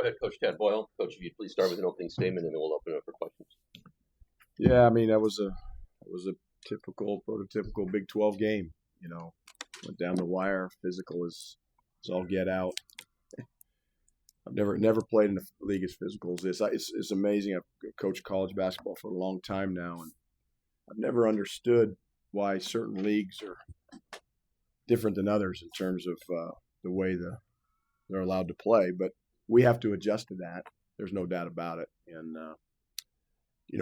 Go ahead, Coach Ted Boyle. Coach, if you'd please start with an opening statement, and then we'll open it up for questions. Yeah, I mean that was a typical, prototypical Big 12 game. Went down the wire. Physical is all get out. I've never played in a league as physical as this. It's amazing. I've coached college basketball for a long time now, and I've never understood why certain leagues are different than others in terms of the way they're allowed to play. But we have to adjust to that. There's no doubt about it. And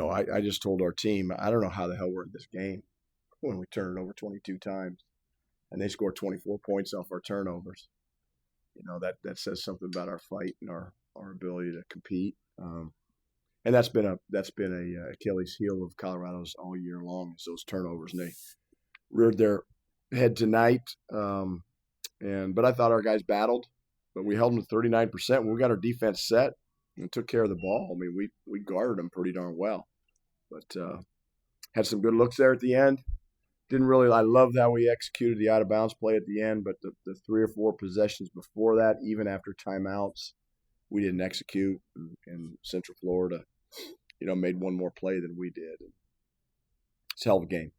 I just told our team, I don't know how the hell we're in this game when we turn it over 22 times, and they score 24 points off our turnovers. That says something about our fight and our ability to compete. And that's been a Achilles heel of Colorado's all year long, is those turnovers. And they reared their head tonight. But I thought our guys battled, but we held them to 39%. When we got our defense set and took care of the ball, I mean, we guarded them pretty darn well. But had some good looks there at the end. I loved how we executed the out-of-bounds play at the end, but the 3 or 4 possessions before that, even after timeouts, we didn't execute. And Central Florida, made one more play than we did. It's a hell of a game.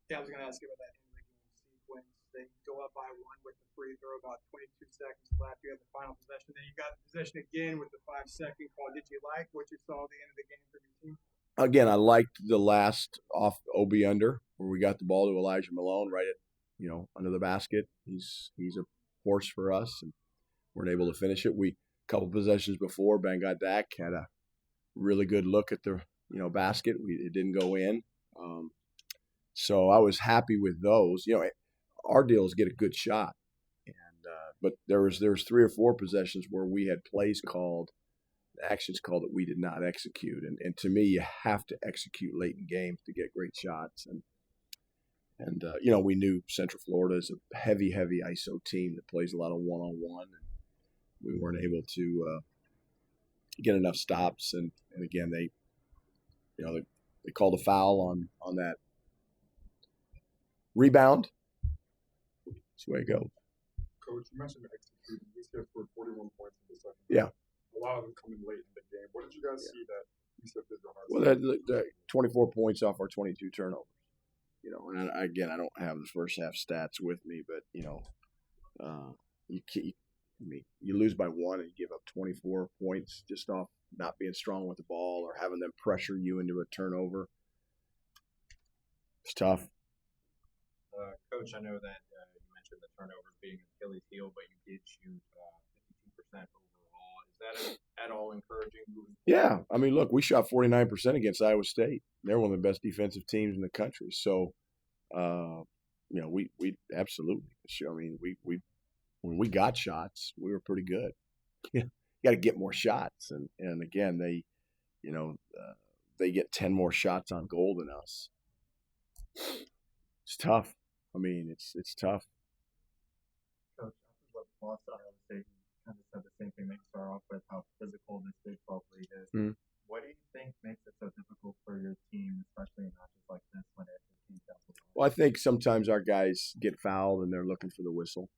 Yeah, I was going to ask you about that in the game sequence. They go up by 1 with the free throw, about 22 seconds left. You have the final possession. Then you got the possession again with the 5-second call. Did you like what you saw at the end of the game from your team? Again, I liked the last off OB under where we got the ball to Elijah Malone right at, under the basket. He's a horse for us, and weren't able to finish it. A couple possessions before, Bangadak had a really good look at the basket. It didn't go in, so I was happy with those. Our deal is get a good shot, and but there was 3 or 4 possessions where we had plays called. Actions called that we did not execute, and to me, you have to execute late in games to get great shots. And we knew Central Florida is a heavy ISO team that plays a lot of one-on-one, and we weren't able to get enough stops. And again, they called a foul on that rebound. That's the way it goes. Coach, you mentioned executing. UCF scored 41 points in the second. Yeah. A lot of them coming late in the game. What did you guys see that UCF did on our side? Well, the 24 points off our 22 turnovers. And I don't have the first half stats with me, but you lose by 1 and you give up 24 points just off not being strong with the ball or having them pressure you into a turnover. It's tough. Coach, I know that you mentioned the turnovers being an Achilles heel, but you did shoot 52% overall. Is that at all encouraging? Yeah. I mean, look, we shot 49% against Iowa State. They're one of the best defensive teams in the country. So, we absolutely. I mean, we when we got shots, we were pretty good. You got to get more shots, and again, they get 10 more shots on goal than us. It's tough. I mean, it's tough. Coach, after what lost Iowa State, you kind of said the same thing that you start off with, how physical this Big 12 league is. Mm-hmm. What do you think makes it so difficult for your team, especially in matches like this when it comes down to it? Well, I think sometimes our guys get fouled and they're looking for the whistle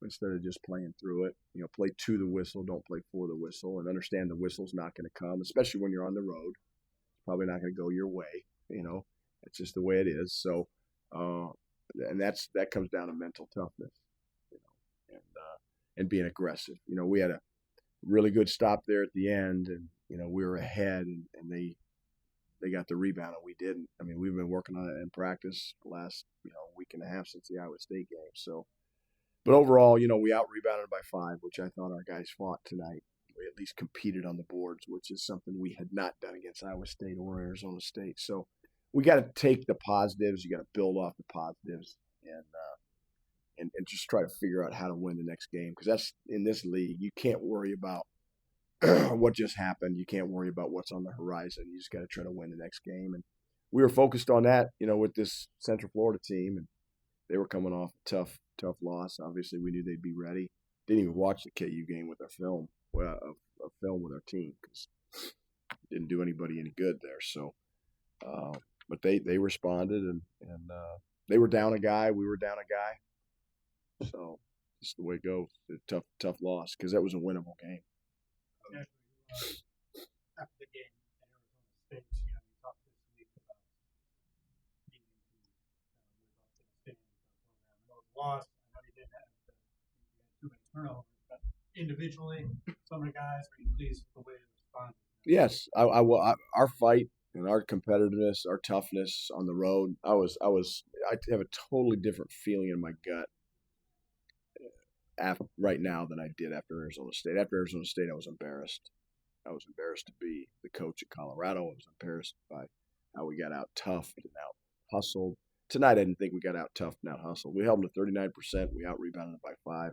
instead of just playing through it. Play to the whistle, don't play for the whistle, and understand the whistle's not going to come, especially when you're on the road. It's probably not going to go your way. It's just the way it is. So, and that comes down to mental toughness, and being aggressive. We had a really good stop there at the end, and we were ahead, and they got the rebound, and we didn't. I mean, we've been working on it in practice the last week and a half since the Iowa State game. So, but overall, we out rebounded by 5, which I thought our guys fought tonight. We at least competed on the boards, which is something we had not done against Iowa State or Arizona State. So we got to take the positives. You got to build off the positives, and just try to figure out how to win the next game, because that's in this league. You can't worry about what just happened. You can't worry about what's on the horizon. You just got to try to win the next game. And we were focused on that, with this Central Florida team, and they were coming off a tough loss. Obviously, we knew they'd be ready. Didn't even watch the KU game with our film with our team, because it didn't do anybody any good there. So, but they responded, and they were down a guy. We were down a guy. So just the way it goes. A tough loss, because that was a winnable game. Nash, after the game at Arizona State, you talked this week about needing to live up to the standards of the program. I know it was lost. I know you didn't have too many turnovers, but individually, some of the guys, are you pleased with the way they responded? Yes, I will. Our fight and our competitiveness, our toughness on the road. I have a totally different feeling in my gut right now than I did after Arizona State. After Arizona State, I was embarrassed. I was embarrassed to be the coach at Colorado. I was embarrassed by how we got out toughed and out hustled. Tonight, I didn't think we got out toughed and out hustled. We held them to 39%. We out rebounded by 5.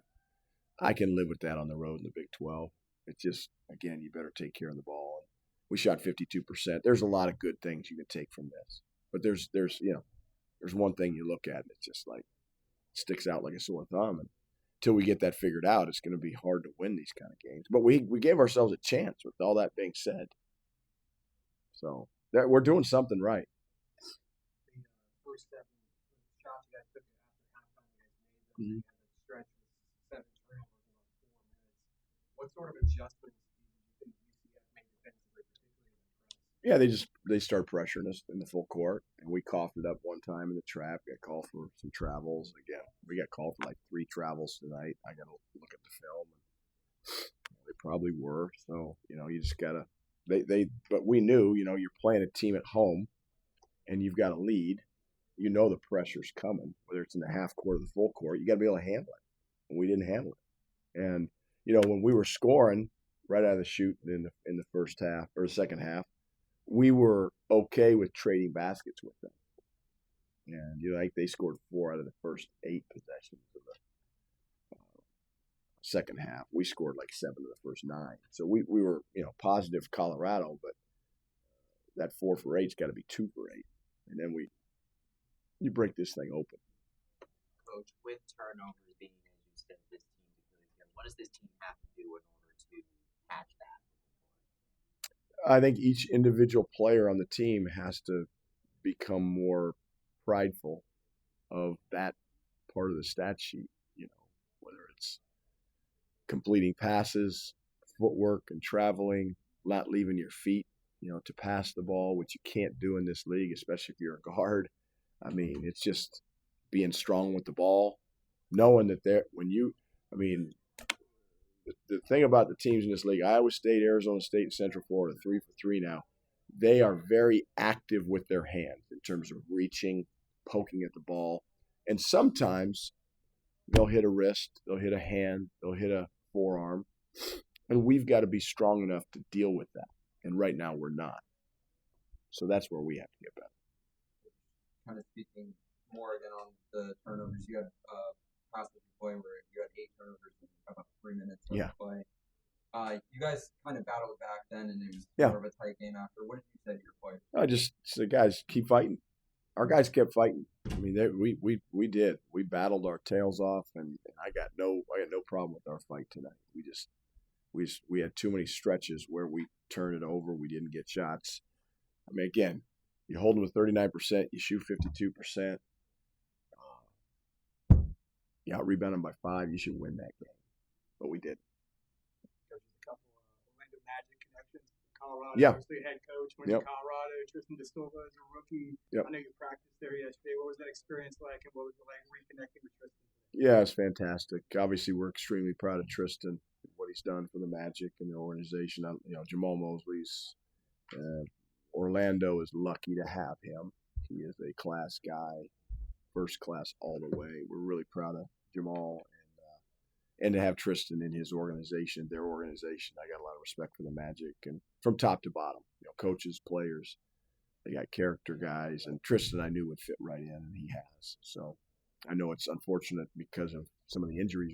I can live with that on the road in the Big 12. It's just, again, you better take care of the ball. We shot 52%. There's a lot of good things you can take from this, but there's one thing you look at and it's just like sticks out like a sore thumb. And until we get that figured out, it's going to be hard to win these kind of games. But we gave ourselves a chance with all that being said. So we're doing something right. The first 7 shots you guys took after halftime, you guys made them. You had a stretch with 7 turnovers in about 4 minutes. What sort of adjustments do you think UCF made defensively, particularly in the press? Yeah, they started pressuring us in the full court, and we coughed it up one time in the trap. Got called for some travels. Again, we got called for like 3 travels tonight. I got to look at the film. And they probably were. So you just gotta. But we knew, you're playing a team at home, and you've got a lead. You know the pressure's coming, whether it's in the half court or the full court. You got to be able to handle it, and we didn't handle it. And when we were scoring right out of the chute in the first half or the second half, we were okay with trading baskets with them. And they scored 4 out of the first 8 possessions of the second half. We scored like 7 of the first 9. So we were positive Colorado, but that 4 for 8's got to be 2 for 8, and then you break this thing open. Coach, with turnovers being, as you said, this team's Achilles heel, what does this team have to do in order to patch that? I think each individual player on the team has to become more prideful of that part of the stat sheet, whether it's completing passes, footwork and traveling, not leaving your feet, to pass the ball, which you can't do in this league, especially if you're a guard. I mean, it's just being strong with the ball, knowing that the thing about the teams in this league, Iowa State, Arizona State, and Central Florida, 3 for 3 now, they are very active with their hands in terms of reaching, poking at the ball. And sometimes they'll hit a wrist, they'll hit a hand, they'll hit a forearm. And we've got to be strong enough to deal with that. And right now we're not. So that's where we have to get better. Kind of speaking more again on the turnovers, you had possibly play where you had 8 turnovers in about 3 minutes of play. You guys kind of battled back then, and it was more of a tight game after. What did you say to your players? I just said, guys, keep fighting. Our guys kept fighting. I mean, we did. We battled our tails off, and I got no problem with our fight tonight. We had too many stretches where we turned it over. We didn't get shots. I mean, again, you hold them with 39%, you shoot 52%. You out-rebound them by 5, you should win that game. But we did. Coach, a couple Orlando Magic connections. Colorado, Yeah. obviously head coach, went to Colorado. Tristan DeSilva is a rookie. Yep. I know you practiced there yesterday. What was that experience like, and what was it like reconnecting with Tristan? Yeah, it's fantastic. Obviously, we're extremely proud of Tristan and what he's done for the Magic and the organization. Jamal Mosley's Orlando is lucky to have him. He is a class guy, first class all the way. We're really proud of Jamal and to have Tristan in his organization, their organization. I got a lot of respect for the Magic, and from top to bottom, coaches, players, they got character guys, and Tristan I knew would fit right in, and he has. So I know it's unfortunate because of some of the injuries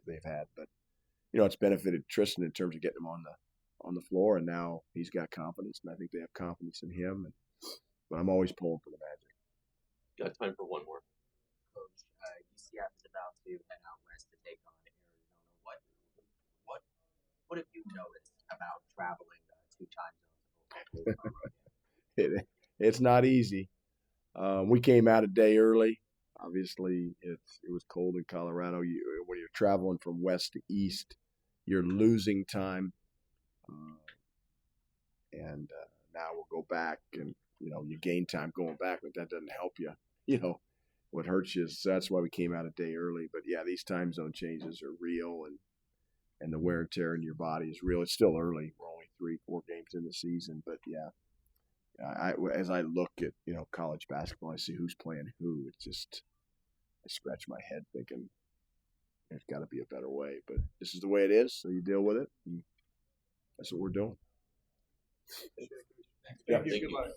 they've had, but it's benefited Tristan in terms of getting him on the floor, and now he's got confidence, and I think they have confidence in him. But I'm always pulling for the Magic. Got time for one more. Coach, UCF is about to head out west to take on Arizona. What have you noticed about traveling 2 time zones? It's not easy. We came out a day early. Obviously, it was cold in Colorado. When you're traveling from west to east, you're losing time. And now we'll go back, and you gain time going back, but that doesn't help you. What hurts you is that's why we came out a day early. But yeah, these time zone changes are real, and the wear and tear in your body is real. It's still early. We're only 3-4 games in the season, but yeah. As I look at college basketball, I see who's playing who. It's just I scratch my head thinking there's got to be a better way. But this is the way it is, so you deal with it. And that's what we're doing. Thank you. Thank you. Goodbye.